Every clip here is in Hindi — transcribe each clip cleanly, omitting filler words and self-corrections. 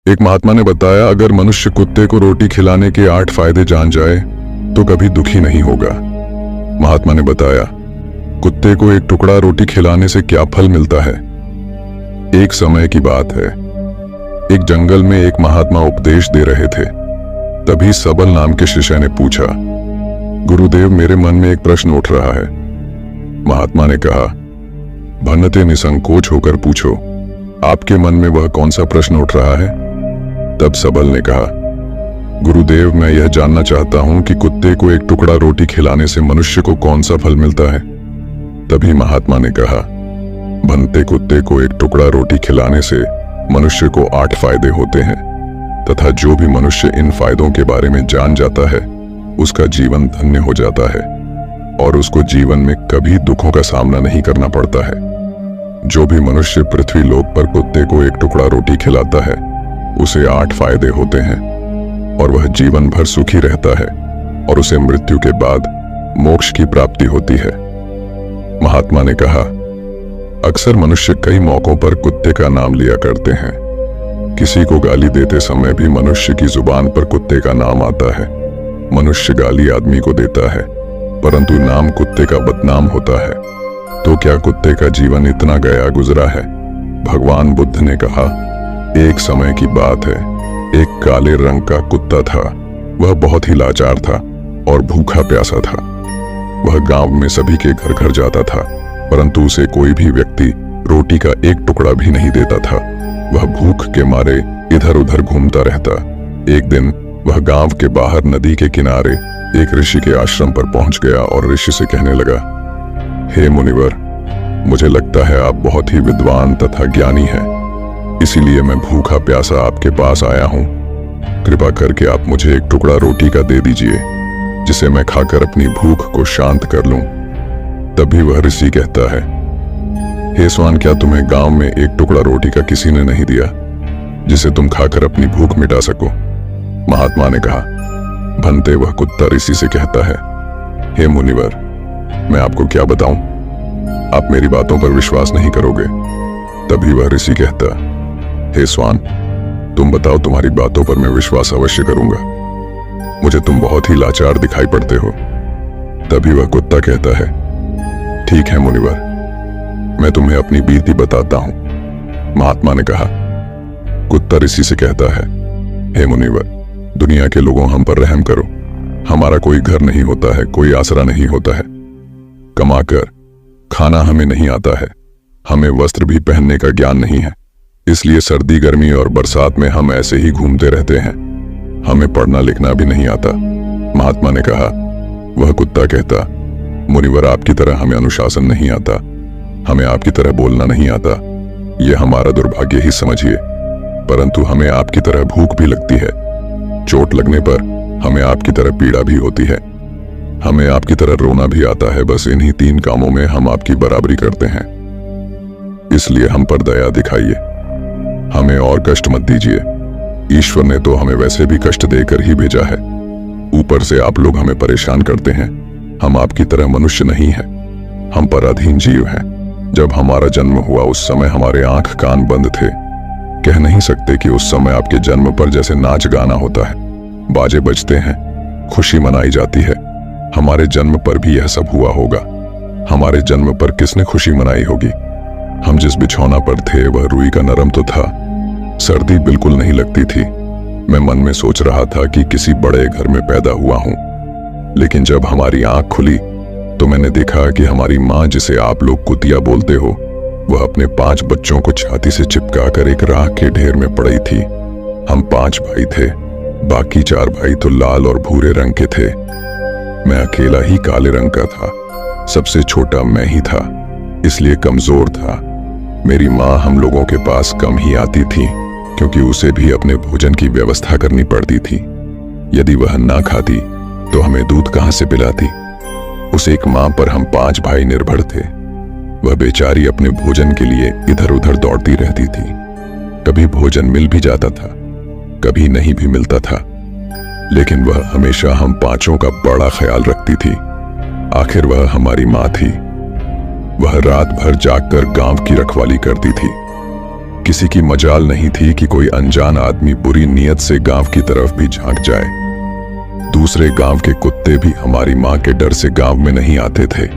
एक महात्मा ने बताया, अगर मनुष्य कुत्ते को रोटी खिलाने के 8 फायदे जान जाए तो कभी दुखी नहीं होगा। महात्मा ने बताया, कुत्ते को एक टुकड़ा रोटी खिलाने से क्या फल मिलता है। एक समय की बात है, एक जंगल में एक महात्मा उपदेश दे रहे थे। तभी सबल नाम के शिष्य ने पूछा, गुरुदेव, मेरे मन में एक प्रश्न उठ रहा है। महात्मा ने कहा, भन्नते निसंकोच होकर पूछो, आपके मन में वह कौन सा प्रश्न उठ रहा है। तब सबल ने कहा, गुरुदेव, मैं यह जानना चाहता हूं कि कुत्ते को एक टुकड़ा रोटी खिलाने से मनुष्य को कौन सा फल मिलता है। तभी महात्मा ने कहा, भन्नते, कुत्ते को एक टुकड़ा रोटी खिलाने से मनुष्य को 8 फायदे होते हैं तथा जो भी मनुष्य इन फायदों के बारे में जान जाता है उसका जीवन धन्य हो जाता है और उसको जीवन में कभी दुखों का सामना नहीं करना पड़ता है। जो भी मनुष्य पृथ्वी लोक पर कुत्ते को एक टुकड़ा रोटी खिलाता है उसे 8 फायदे होते हैं और वह जीवन भर सुखी रहता है और उसे मृत्यु के बाद मोक्ष की प्राप्ति होती है। महात्मा ने कहा, अक्सर मनुष्य कई मौकों पर कुत्ते का नाम लिया करते हैं। किसी को गाली देते समय भी मनुष्य की जुबान पर कुत्ते का नाम आता है। मनुष्य गाली आदमी को देता है परंतु नाम कुत्ते का बदनाम होता है। तो क्या कुत्ते का जीवन इतना गया गुजरा है। भगवान बुद्ध ने कहा, एक समय की बात है, एक काले रंग का कुत्ता था। वह बहुत ही लाचार था और भूखा प्यासा था। वह गांव में सभी के घर घर जाता था परंतु उसे कोई भी व्यक्ति रोटी का एक टुकड़ा भी नहीं देता था। वह भूख के मारे इधर उधर घूमता रहता। एक दिन वह गांव के बाहर नदी के किनारे एक ऋषि के आश्रम पर पहुंच गया और ऋषि से कहने लगा, हे मुनिवर, मुझे लगता है आप बहुत ही विद्वान तथा ज्ञानी हैं, इसीलिए मैं भूखा प्यासा आपके पास आया हूं। कृपा करके आप मुझे एक टुकड़ा रोटी का दे दीजिए जिसे मैं खाकर अपनी भूख को शांत कर लूं। तभी वह ऋषि कहता है, हे स्वान, क्या तुम्हें गांव में एक टुकड़ा रोटी का किसी ने नहीं दिया जिसे तुम खाकर अपनी भूख मिटा सको। महात्मा ने कहा, भन्नते, वह कुत्ता ऋषि से कहता है, हे मुनिवर, मैं आपको क्या बताऊं, आप मेरी बातों पर विश्वास नहीं करोगे। तभी वह ऋषि कहता, हे स्वान, तुम बताओ, तुम्हारी बातों पर मैं विश्वास अवश्य करूंगा। मुझे तुम बहुत ही लाचार दिखाई पड़ते हो। तभी वह कुत्ता कहता है, ठीक है मुनिवर, मैं तुम्हें अपनी बीती बताता हूं। महात्मा ने कहा, कुत्ता ऋषि से कहता है, हे मुनिवर, दुनिया के लोगों, हम पर रहम करो। हमारा कोई घर नहीं होता है, कोई आसरा नहीं होता है। कमाकर खाना हमें नहीं आता है। हमें वस्त्र भी पहनने का ज्ञान नहीं है, इसलिए सर्दी, गर्मी और बरसात में हम ऐसे ही घूमते रहते हैं। हमें पढ़ना लिखना भी नहीं आता। महात्मा ने कहा, वह कुत्ता कहता, मुनिवर, आपकी तरह हमें अनुशासन नहीं आता, हमें आपकी तरह बोलना नहीं आता। यह हमारा दुर्भाग्य ही समझिए, परंतु हमें आपकी तरह भूख भी लगती है। चोट लगने पर हमें आपकी तरह पीड़ा भी होती है। हमें आपकी तरह रोना भी आता है। बस इन्हीं 3 कामों में हम आपकी बराबरी करते हैं, इसलिए हम पर दया दिखाइए, हमें और कष्ट मत दीजिए। ईश्वर ने तो हमें वैसे भी कष्ट देकर ही भेजा है, ऊपर से आप लोग हमें परेशान करते हैं। हम आपकी तरह मनुष्य नहीं हैं, हम पर अधीन जीव हैं। जब हमारा जन्म हुआ उस समय हमारे आंख कान बंद थे। कह नहीं सकते कि उस समय आपके जन्म पर जैसे नाच गाना होता है, बाजे बजते हैं, खुशी मनाई जाती है। हमारे जन्म पर भी यह सब हुआ होगा। हमारे जन्म पर किसने खुशी मनाई होगी। हम जिस बिछौना पर थे वह रुई का नरम तो था, सर्दी बिल्कुल नहीं लगती थी। मैं मन में सोच रहा था कि किसी बड़े घर में पैदा हुआ हूं, लेकिन जब हमारी आंख खुली तो मैंने देखा कि हमारी माँ, जिसे आप लोग कुतिया बोलते हो, वह अपने 5 बच्चों को छाती से चिपका कर एक राख के ढेर में पड़ी थी। हम 5 भाई थे, बाकी 4 भाई तो लाल और भूरे रंग के थे। मैं अकेला ही काले रंग का था। सबसे छोटा मैं ही था, इसलिए कमजोर था। मेरी माँ हम लोगों के पास कम ही आती थी क्योंकि उसे भी अपने भोजन की व्यवस्था करनी पड़ती थी। यदि वह ना खाती तो हमें दूध कहां से पिलाती। उस एक माँ पर हम 5 भाई निर्भर थे। वह बेचारी अपने भोजन के लिए इधर उधर दौड़ती रहती थी। कभी भोजन मिल भी जाता था, कभी नहीं भी मिलता था, लेकिन वह हमेशा हम 5 का बड़ा ख्याल रखती थी। आखिर वह हमारी माँ थी। वह रात भर जागकर गांव की रखवाली करती थी। किसी की मजाल नहीं थी कि कोई अनजान आदमी बुरी नीयत से गांव की तरफ भी झांक जाए। दूसरे गांव के कुत्ते भी हमारी मां के डर से गांव में नहीं आते थे।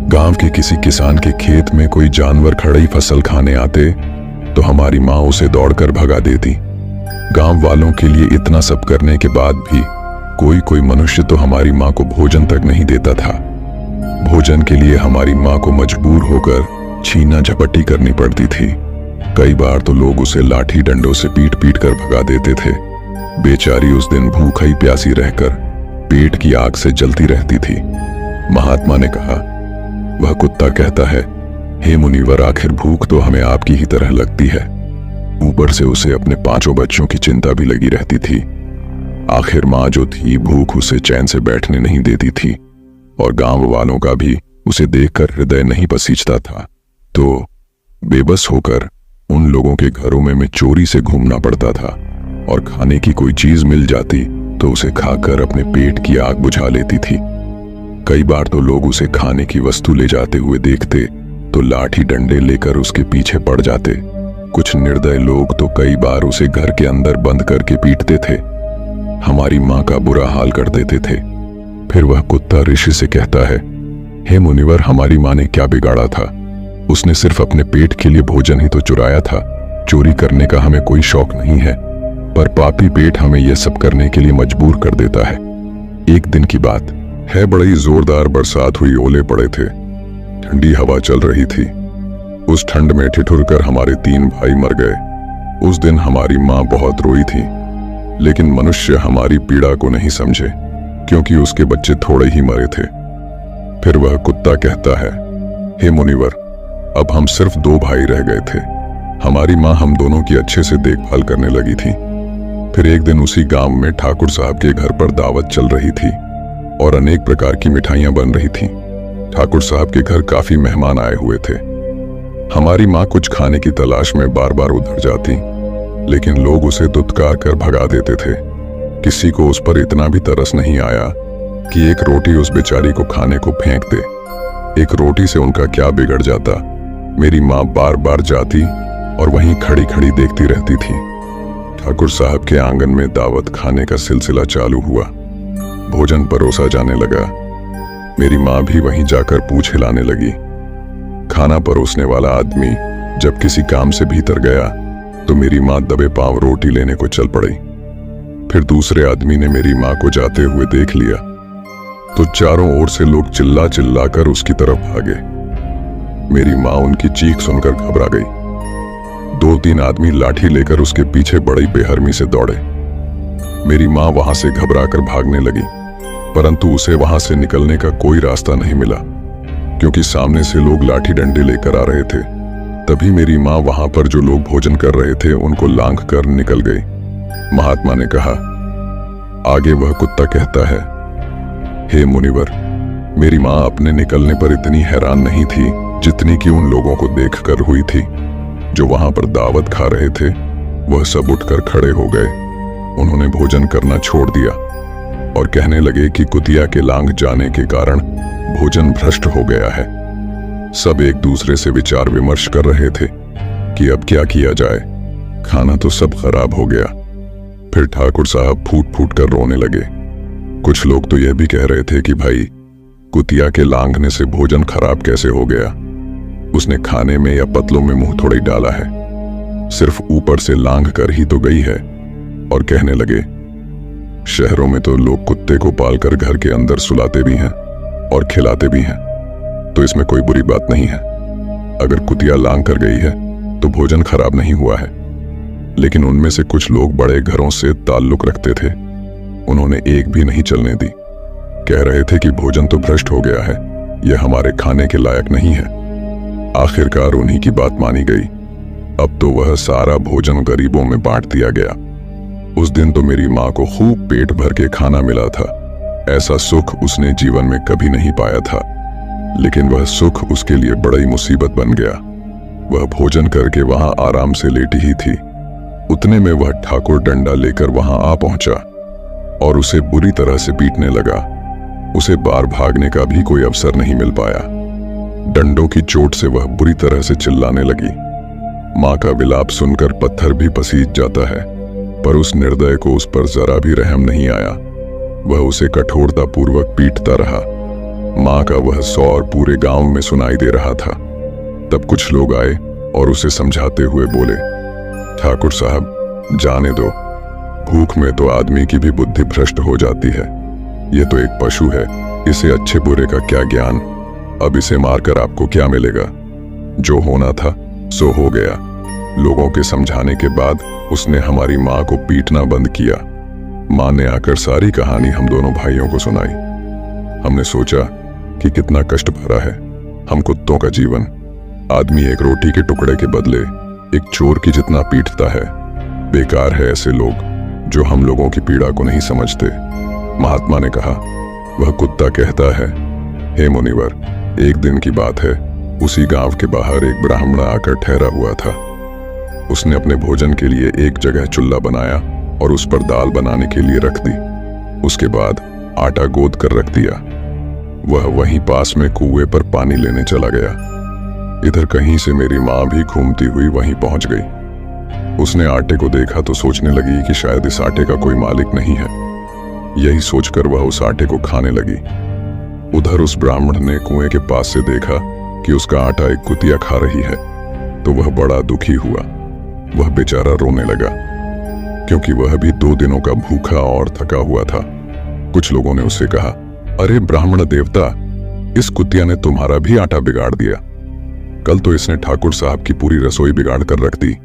गांव के किसी किसान के खेत में कोई जानवर खड़ी फसल खाने आते तो हमारी मां उसे दौड़कर भगा देती। गांव वालों के लिए इतना सब करने के बाद भी कोई मनुष्य तो हमारी मां को भोजन तक नहीं देता था। भोजन के लिए हमारी मां को मजबूर होकर छीना झपटी करनी पड़ती थी। कई बार तो लोग उसे लाठी डंडों से पीट पीट कर भगा देते थे। बेचारी उस दिन भूखी प्यासी रहकर पेट की आग से जलती रहती थी। महात्मा ने कहा, वह कुत्ता कहता है, हे मुनिवर, आखिर भूख तो हमें आपकी ही तरह लगती है। ऊपर से उसे अपने 5 बच्चों की चिंता भी लगी रहती थी। आखिर मां जो थी, भूख उसे चैन से बैठने नहीं देती थी और गांव वालों का भी उसे देखकर हृदय नहीं पसीजता था। तो बेबस होकर उन लोगों के घरों में चोरी से घूमना पड़ता था और खाने की कोई चीज मिल जाती तो उसे खाकर अपने पेट की आग बुझा लेती थी। कई बार तो लोग उसे खाने की वस्तु ले जाते हुए देखते तो लाठी डंडे लेकर उसके पीछे पड़ जाते। कुछ निर्दय लोग तो कई बार उसे घर के अंदर बंद करके पीटते थे। हमारी मां का बुरा हाल कर देते थे। फिर वह कुत्ता ऋषि से कहता है, हे मुनिवर, हमारी मां ने क्या बिगाड़ा था? उसने सिर्फ अपने पेट के लिए भोजन ही तो चुराया था। चोरी करने का हमें कोई शौक नहीं है, पर पापी पेट हमें यह सब करने के लिए मजबूर कर देता है। एक दिन की बात है, बड़ी जोरदार बरसात हुई, ओले पड़े थे, ठंडी हवा चल रही थी। उस ठंड में ठिठुरकर हमारे 3 भाई मर गए। उस दिन हमारी मां बहुत रोई थी, लेकिन मनुष्य हमारी पीड़ा को नहीं समझे क्योंकि उसके बच्चे थोड़े ही मरे थे। फिर वह कुत्ता कहता है, हे मुनिवर, अब हम सिर्फ 2 भाई रह गए थे। हमारी मां हम दोनों की अच्छे से देखभाल करने लगी थी। फिर एक दिन उसी गांव में ठाकुर साहब के घर पर दावत चल रही थी और अनेक प्रकार की मिठाइयां बन रही थीं। ठाकुर साहब के घर काफी मेहमान आए हुए थे। हमारी मां कुछ खाने की तलाश में बार बार उधर जाती, लेकिन लोग उसे दुत्कार कर भगा देते थे। किसी को उस पर इतना भी तरस नहीं आया कि एक रोटी उस बेचारी को खाने को फेंक दे। एक रोटी से उनका क्या बिगड़ जाता। मेरी मां बार बार जाती और वहीं खड़ी खड़ी देखती रहती थी। ठाकुर साहब के आंगन में दावत खाने का सिलसिला चालू हुआ। भोजन परोसा जाने लगा। मेरी मां भी वहीं जाकर पूछ हिलाने लगी। खाना परोसने वाला आदमी जब किसी काम से भीतर गया तो मेरी मां दबे पांव रोटी लेने को चल पड़ी। फिर दूसरे आदमी ने मेरी मां को जाते हुए देख लिया तो चारों ओर से लोग चिल्ला चिल्ला कर उसकी तरफ भागे। मेरी मां उनकी चीख सुनकर घबरा गई। 2-3 आदमी लाठी लेकर उसके पीछे बड़ी बेहरमी से दौड़े। मेरी मां वहां से घबराकर भागने लगी, परंतु उसे वहां से निकलने का कोई रास्ता नहीं मिला क्योंकि सामने से लोग लाठी डंडे लेकर आ रहे थे। तभी मेरी मां वहां पर जो लोग भोजन कर रहे थे उनको लांघ कर निकल गई। महात्मा ने कहा, आगे वह कुत्ता कहता है, हे मुनिवर, मेरी मां अपने निकलने पर इतनी हैरान नहीं थी जितनी कि उन लोगों को देखकर हुई थी जो वहां पर दावत खा रहे थे। वह सब उठकर खड़े हो गए। उन्होंने भोजन करना छोड़ दिया और कहने लगे कि कुतिया के लांघ जाने के कारण भोजन भ्रष्ट हो गया है। सब एक दूसरे से विचार विमर्श कर रहे थे कि अब क्या किया जाए। खाना तो सब खराब हो गया। फिर ठाकुर साहब फूट फूट कर रोने लगे। कुछ लोग तो यह भी कह रहे थे कि भाई, कुतिया के लांघने से भोजन खराब कैसे हो गया? उसने खाने में या पतलों में मुंह थोड़ी डाला है, सिर्फ ऊपर से लांघ कर ही तो गई है। और कहने लगे, शहरों में तो लोग कुत्ते को पालकर घर के अंदर सुलाते भी हैं और खिलाते भी हैं, तो इसमें कोई बुरी बात नहीं है। अगर कुतिया लांघ कर गई है तो भोजन खराब नहीं हुआ है। लेकिन उनमें से कुछ लोग बड़े घरों से ताल्लुक रखते थे, उन्होंने एक भी नहीं चलने दी। कह रहे थे कि भोजन तो भ्रष्ट हो गया है, यह हमारे खाने के लायक नहीं है। आखिरकार उन्हीं की बात मानी गई। अब तो वह सारा भोजन गरीबों में बांट दिया गया। उस दिन तो मेरी मां को खूब पेट भर के खाना मिला था। ऐसा सुख उसने जीवन में कभी नहीं पाया था, लेकिन वह सुख उसके लिए बड़ी मुसीबत बन गया। वह भोजन करके वहां आराम से लेटी ही थी। उतने में वह ठाकुर डंडा लेकर वहां आ पहुंचा और उसे बुरी तरह से पीटने लगा। उसे बाहर भागने का भी कोई अवसर नहीं मिल पाया। डंडों की चोट से वह बुरी तरह से चिल्लाने लगी। माँ का विलाप सुनकर पत्थर भी पसीज जाता है, पर उस निर्दय को उस पर जरा भी रहम नहीं आया। वह उसे कठोरता पूर्वक पीटता रहा। माँ का वह सौर पूरे गांव में सुनाई दे रहा था। तब कुछ लोग आए और उसे समझाते हुए बोले, ठाकुर साहब, जाने दो, भूख में तो आदमी की भी बुद्धि भ्रष्ट हो जाती है। ये तो एक पशु है, इसे अच्छे बुरे का क्या ज्ञान। अब इसे मारकर आपको क्या मिलेगा? जो होना था सो हो गया। लोगों के समझाने के बाद उसने हमारी माँ को पीटना बंद किया। माँ ने आकर सारी कहानी हम दोनों भाइयों को सुनाई। हमने सोचा कि कितना कष्ट भरा है हम कुत्तों का जीवन। आदमी एक रोटी के टुकड़े के बदले एक चोर की जितना पीटता है। बेकार है ऐसे लोग जो हम लोगों की पीड़ा को नहीं समझते। महात्मा ने कहा, वह कुत्ता कहता है, हे मुनिवर, एक दिन की बात है, उसी गांव के बाहर एक ब्राह्मण आकर ठहरा हुआ था। उसने अपने भोजन के लिए एक जगह चूल्हा बनाया और उस पर दाल बनाने के लिए रख दी। उसके बाद आटा गोद कर रख दिया। वह वहीं पास में कुएं पर पानी लेने चला गया। इधर कहीं से मेरी माँ भी घूमती हुई वहीं पहुंच गई। उसने आटे को देखा तो सोचने लगी कि शायद इस आटे का कोई मालिक नहीं है। यही सोचकर वह उस आटे को खाने लगी। उधर उस ब्राह्मण ने कुएं के पास से देखा कि उसका आटा एक कुतिया खा रही है, तो वह बड़ा दुखी हुआ। वह बेचारा रोने लगा, क्योंकि वह भी 2 दिनों का भूखा और थका हुआ था। कुछ लोगों ने उससे कहा, अरे ब्राह्मण देवता, इस कुतिया ने तुम्हारा भी आटा बिगाड़ दिया। कल तो इसने ठाकुर साहब की पूरी रसोई बिगाड़ कर रख दी।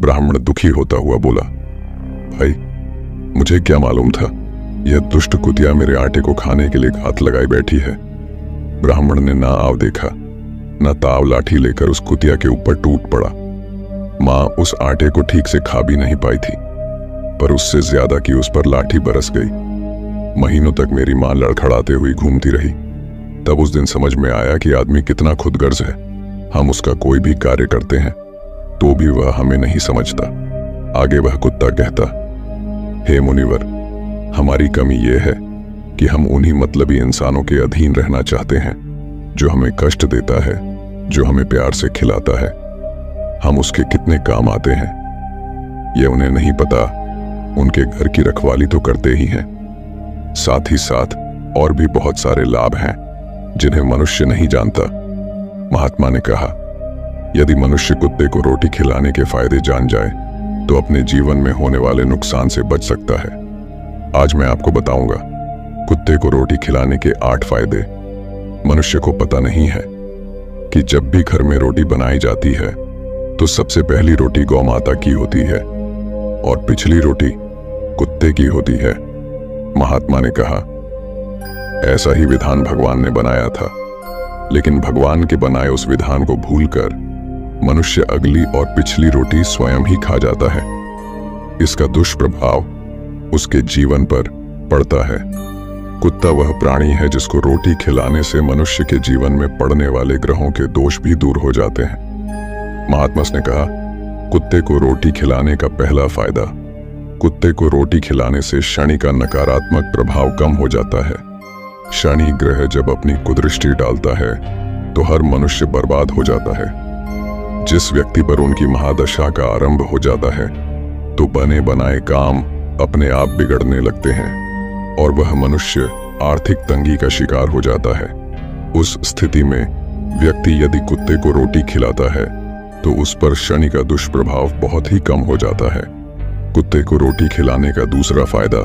ब्राह्मण दुखी होता हुआ बोला, भाई, मुझे क्या मालूम था यह दुष्ट कुतिया मेरे आटे को खाने के लिए घात लगाई बैठी है। ब्राह्मण ने ना आव देखा, ना ताव लाठी लेकर उस कुतिया के ऊपर टूट पड़ा। माँ उस आटे को ठीक से खा भी नहीं पाई थी, पर उससे ज्यादा की उस पर लाठी बरस गई। महीनों तक मेरी माँ लड़खड़ाते हुई घूमती रही। तब उस दिन समझ में आया कि आदमी कितना खुदगर्ज है। हम उसका कोई भी कार्य करते हैं तो भी वह हमें नहीं समझता। आगे वह कुत्ता कहता, हे मुनिवर, हमारी कमी यह है कि हम उन्हीं मतलबी इंसानों के अधीन रहना चाहते हैं जो हमें कष्ट देता है, जो हमें प्यार से खिलाता है। हम उसके कितने काम आते हैं ये उन्हें नहीं पता। उनके घर की रखवाली तो करते ही हैं, साथ ही साथ और भी बहुत सारे लाभ हैं जिन्हें मनुष्य नहीं जानता। महात्मा ने कहा, यदि मनुष्य कुत्ते को रोटी खिलाने के फायदे जान जाए तो अपने जीवन में होने वाले नुकसान से बच सकता है। आज मैं आपको बताऊंगा कुत्ते को रोटी खिलाने के 8 फायदे। मनुष्य को पता नहीं है कि जब भी घर में रोटी बनाई जाती है तो सबसे पहली रोटी गौ माता की होती है और पिछली रोटी कुत्ते की होती है। महात्मा ने कहा, ऐसा ही विधान भगवान ने बनाया था, लेकिन भगवान के बनाए उस विधान को भूलकर मनुष्य अगली और पिछली रोटी स्वयं ही खा जाता है। इसका दुष्प्रभाव उसके जीवन पर पड़ता है। कुत्ता वह प्राणी है जिसको रोटी खिलाने से मनुष्य के जीवन में पड़ने वाले ग्रहों के दोष भी दूर हो जाते हैं। महात्मा ने कहा, कुत्ते को रोटी खिलाने का पहला फायदा, कुत्ते को रोटी खिलाने से शनि का नकारात्मक प्रभाव कम हो जाता है। शनि ग्रह जब अपनी कुदृष्टि डालता है तो हर मनुष्य बर्बाद हो जाता है। जिस व्यक्ति पर उनकी महादशा का आरंभ हो जाता है तो बने बनाए काम अपने आप बिगड़ने लगते हैं और वह मनुष्य आर्थिक तंगी का शिकार हो जाता है। उस स्थिति में व्यक्ति यदि कुत्ते को रोटी खिलाता है तो उस पर शनि का दुष्प्रभाव बहुत ही कम हो जाता है। कुत्ते को रोटी खिलाने का दूसरा फायदा,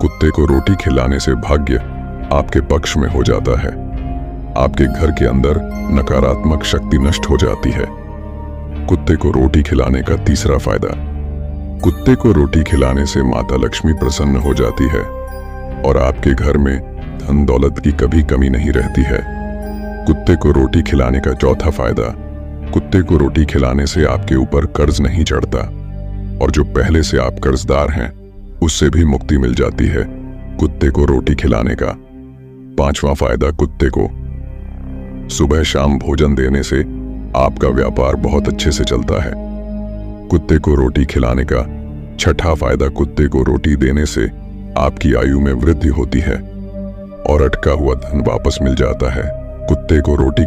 कुत्ते को रोटी खिलाने से भाग्य आपके पक्ष में हो जाता है। आपके घर के अंदर नकारात्मक शक्ति नष्ट हो जाती है। कुत्ते को रोटी खिलाने का तीसरा फायदा, कुत्ते को रोटी खिलाने से माता लक्ष्मी प्रसन्न हो जाती है और आपके घर में धन दौलत की कभी कमी नहीं रहती है। कुत्ते को रोटी खिलाने का चौथा फायदा, कुत्ते को रोटी खिलाने से आपके ऊपर कर्ज नहीं चढ़ता और जो पहले से आप कर्जदार हैं उससे भी मुक्ति मिल जाती है कुत्ते को रोटी खिलाने का। 5वां फायदा, कुत्ते को सुबह शाम भोजन देने से आपका व्यापार बहुत अच्छे से चलता है। कुत्ते को रोटी खिलाने का 6ठा फायदा, कुत्ते को रोटी देने से आपकी आयु में वृद्धि होती है और अटका हुआ धन वापस मिल जाता है। कुत्ते को रोटी